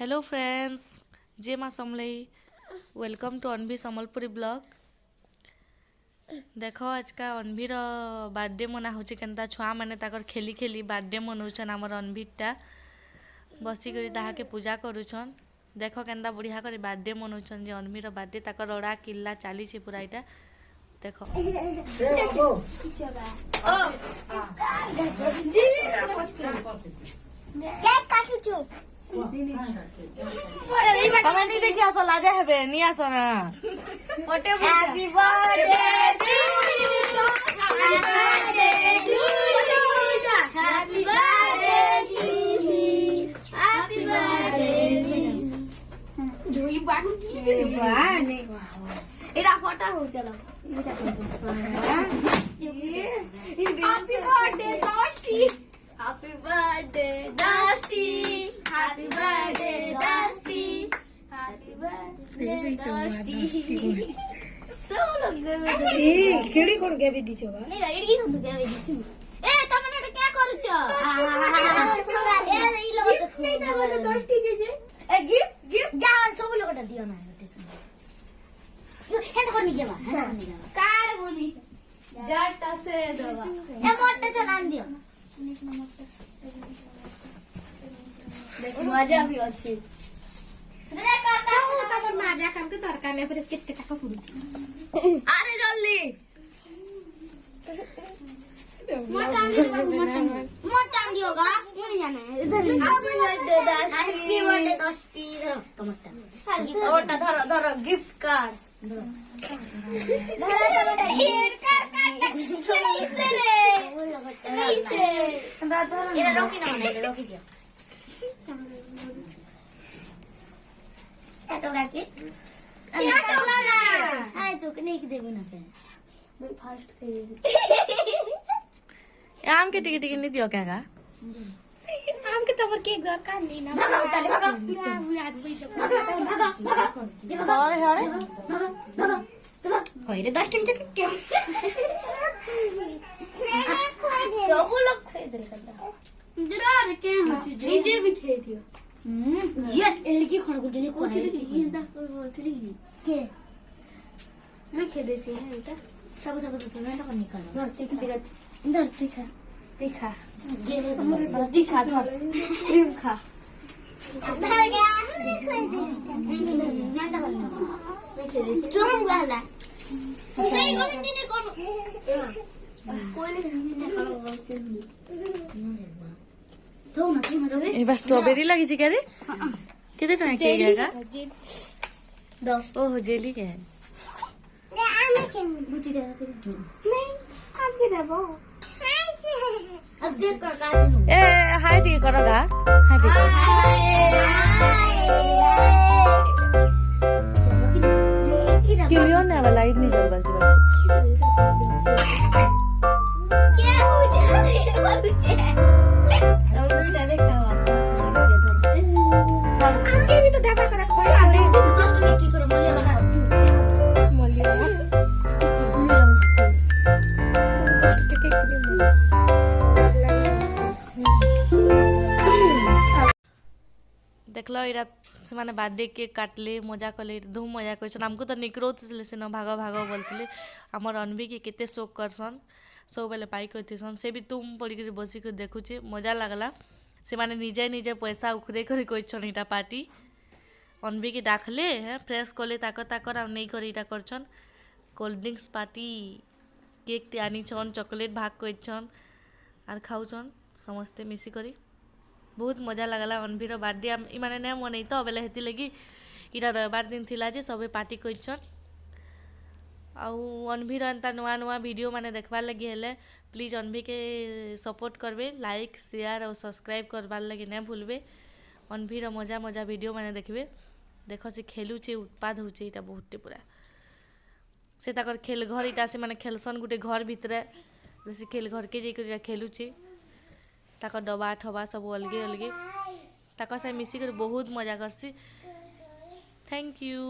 Hello friends, जे माँ Samalei welcome to अनभी सम्बलपुरी ब्लॉग। देख आज का अनभीर बर्थडे मना हो केनता छुआ मैंने ताकर खेली खेली बर्थडे मनाउछन। आमर अनभीरटा बसिक ताके पूजा करुछन। देख केनता बढ़िया कर बर्थडे मनाउछन। जे अनभीर बर्थडे ताकर रड़ा किल्ला चली पूरा इटा देख तमे नहीं देखी आस लाजा हेबे नहीं आस ना Happy birthday to you. Happy birthday to you. Happy birthday to you. Happy birthday to you. जोई बाटू की दे बाने एरा फोटो हो चलो हैप्पी बर्थडे दोस्ती हैप्पी बर्थडे दोस्ती हैप्पी बर्थडे दोस्ती हैप्पी बर्थडे दोस्ती सब लोग ए केडी कोन गेबी दिछोगा नहीं एडी कोन गेबी दिछु ए तमने एटा क्या करूछ ए ई लोग तो नहीं देबो दोस्ती के जे ए गिफ्ट जान सब लोग तो दियो ना रोटेशन हे तो कोनी गेबा है कार्ड बोली जाटा से देबा ए मोटे चलान दियो देख मजा भी अछि रे करता हूं तमन मजा काम के दरकार नहीं पर किच किच का पुरी अरे जल्दी मोटा दियोगा नहीं जाना है इधर हैप्पी बर्थडे दोस्ती इधर टमाटर धरो धरो गिफ्ट कार्ड धरो शेयर कर इसे ले इसे इधर रोकी ना इधर रोकी दियो टोगा के क्या टोगा ना हाय तो नहीं देबो ना पे मैं फास्ट कर आम के टिके टिके नहीं दियो क्या का आम के तबर केक दरकार नहीं ना भागो ताले भागो भागो अरे अरे भागो होय रे 10 मिनट के सब लोग खोए दे करता जरा रे के हो जे भी खे दियो ये लड़की खण को जने को थी ये दा बोलथली के मैं खेदे से है इता सब मैं तो निकल धरती खा दिखा ये दिखा धर क्रीम खा भर गया मैं तो बोलना मैं खेदे से चुप वाला नहीं कौन दिन कोई नहीं करो तो ना की मरो ए बस स्ट्रॉबेरी लगी छी क्या रे कितने टका के गएगा 10 ओह जेली के है ले आने के बुझी दे फिर नहीं आप के देबो अब देख कर का दूं ए हाय टी करोगा हाय टी क्लियर ना वाला लाइट नहीं जल बस क्या हो जा मुझे हम तो डरे खावा आगे तो दाबा करा खोई आ दे 10 टका की करो मोलिया बना मोलिया देखल इरा से माने बर्थडे केक काटले मजा कले धूम मजा कर आमको तो निकरो से न भाग भाग बोलते आमर अनभी के केते शोक करसन सब बेले पाई कहतीसन से भी तुम पड़ी बसिक देखुचे मजा लगला से माने निजे निजे पैसा उखरे कर कहन इटा पार्टी अनभी के डाकले हैं फ्रेश कले ताकर आ नहीं कर इटा करछन कोल्ड ड्रिंक्स पार्टी केक आनी चॉकलेट भाग करछन आर खाऊन समस्ते मिसिकरी बहुत मजा लगला अनभीर बर्थडे इमाने नहीं मनई तो बेले हेती लगी इटा रविवार दिन थिला जे सबे पार्टी करछन आउ अनभीर एंता नुआ नुआ वीडियो माने देखबार लगी हेले प्लीज अनभी के सपोर्ट करबे लाइक शेयर और सब्सक्राइब करबार लगी नहीं भूलबे अनभीर मजा मजा वीडियो माने देखबे देख से खेलुचे उत्पाद होचे इटा बहुत पूरा से ताकर खेल घर इटा से माने खेलसन गुटे घर भितरे जैसे खेल घर के जे खेलुचे ताकर डबा ठबा सब अलगे अलगे ताकर से मिसिक बहुत मजा करसी। Thank you.